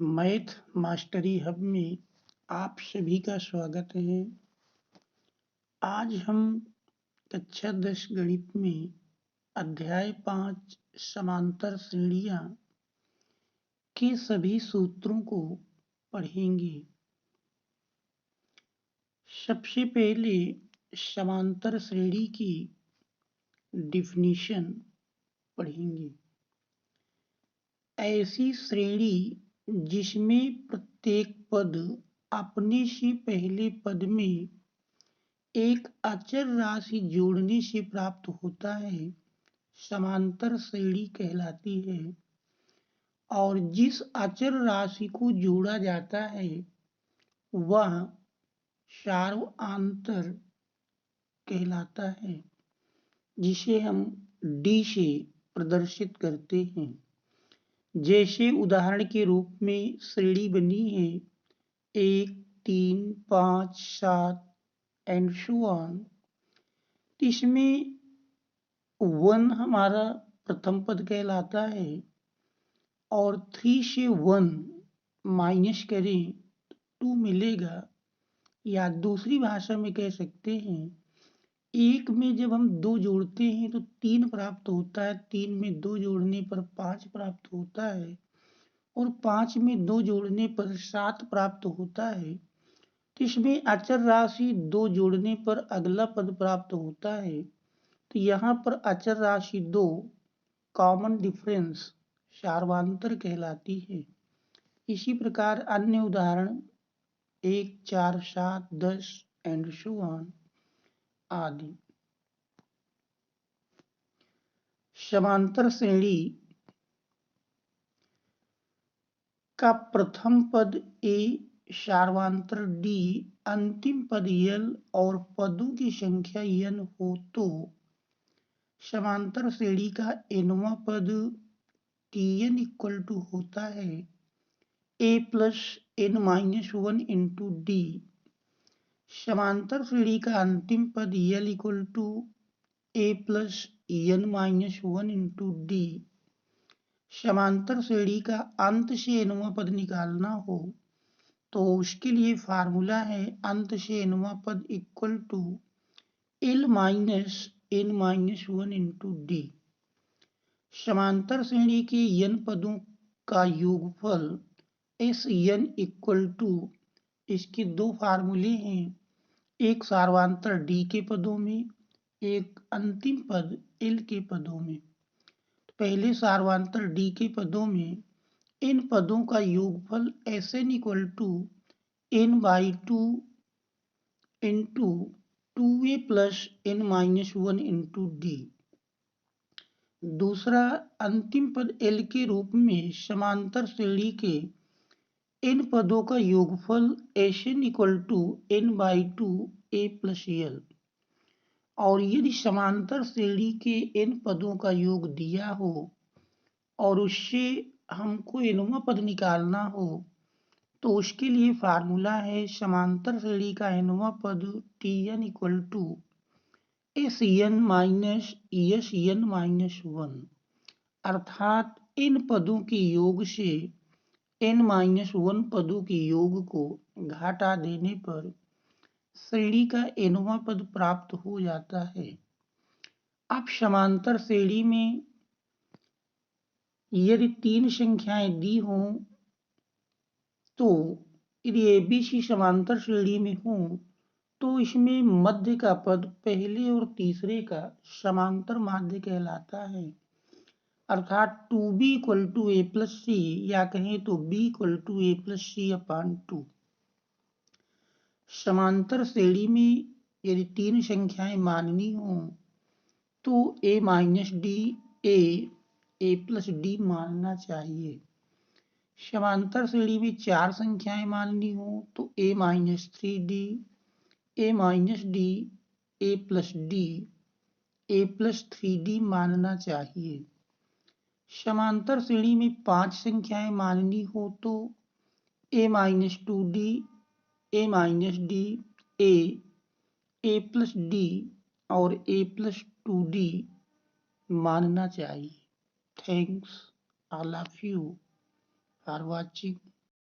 Math mastery hub में आप सभी का स्वागत है। आज हम कक्षा 10 गणित में अध्याय 5 समांतर श्रेणियां के सभी सूत्रों को पढ़ेंगे। सबसे पहले समांतर श्रेणी की डिफिनीशन पढ़ेंगे। ऐसी श्रेणी जिसमें प्रत्येक पद अपने से पहले पद में एक अचर राशि जोड़ने से प्राप्त होता है, समांतर श्रेणी कहलाती है। और जिस अचर राशि को जोड़ा जाता है वह सार्वआंतर कहलाता है, जिसे हम डी से प्रदर्शित करते हैं। जैसे उदाहरण के रूप में श्रेणी बनी है 1, 3, 5, 7 एंड सो ऑन। इसमें 1 हमारा प्रथम पद कहलाता है और 3 से 1 माइनस करें तो 2 मिलेगा। या दूसरी भाषा में कह सकते हैं 1 में जब हम 2 जोड़ते हैं तो 3 प्राप्त होता है, 3 में 2 जोड़ने पर 5 प्राप्त होता है और 5 में 2 जोड़ने पर 7 प्राप्त होता है। तो इसमें अचर राशि 2 जोड़ने पर अगला पद प्राप्त होता है। तो यहाँ पर अचर राशि 2 कॉमन डिफरेंस सार्वआंतर कहलाती है। इसी प्रकार अन्य उदाहरण 1, 4, 7, 10 एंड सो ऑन आदि। समांतर श्रेणी का प्रथम पद ए, सार्वआंतर डी, अंतिम पद एल और पदों की संख्या एन हो तो समांतर श्रेणी का एनवां पद टीएन इक्वल टू होता है a plus n minus 1 into d. समांतर श्रेणी का अंतिम पद l equal to a plus n minus 1 into d. समांतर श्रेणी का अंत से एनवां पद निकालना हो तो उसके लिए फार्मूला है अंत से एनवां पद equal to l minus n minus 1 into d. समांतर श्रेणी के एन पदों का योगफल एस एन इक्वल टू, इसके दो फार्मूले हैं, एक सार्वआंतर डी के पदों में, एक अंतिम पद एल के पदों में। पहले सार्वआंतर डी के पदों में इन पदों का योगफल S n equal to n by 2 into 2a plus n minus 1 into d. दूसरा अंतिम पद एल के रूप में समांतर श्रेणी के इन पदों का योगफल S n equal to n by 2 a plus l. और यदि समांतर श्रेणी के इन पदों का योग दिया हो और उससे हमको एनवां पद निकालना हो तो उसके लिए फार्मूला है समांतर श्रेणी का एनवां पद t n equal to S n minus S n minus 1। अर्थात इन पदों के योग से एन माइनस 1 पदों के योग को घटा देने पर श्रेणी का एनवां पद प्राप्त हो जाता है। अब समांतर श्रेणी में यदि 3 संख्याएं दी हों तो यदि एबीसी समांतर श्रेणी में हो तो इसमें मध्य का पद पहले और तीसरे का समांतर माध्य कहलाता है। अर्थात 2b equal to a plus c या कहें तो b equal to a plus c upon 2। समांतर श्रेणी में यदि 3 संख्याएं माननी हो तो a minus D A plus D मानना चाहिए। समांतर श्रेणी में 4 संख्याएं माननी हो तो a minus 3d, a minus D, a plus D, a plus 3d मानना चाहिए। समांतर श्रेणी में 5 संख्याएं माननी हो तो a minus 2d, a minus D, a plus D और a प्लस 2d मानना चाहिए। Thanks all of you for watching.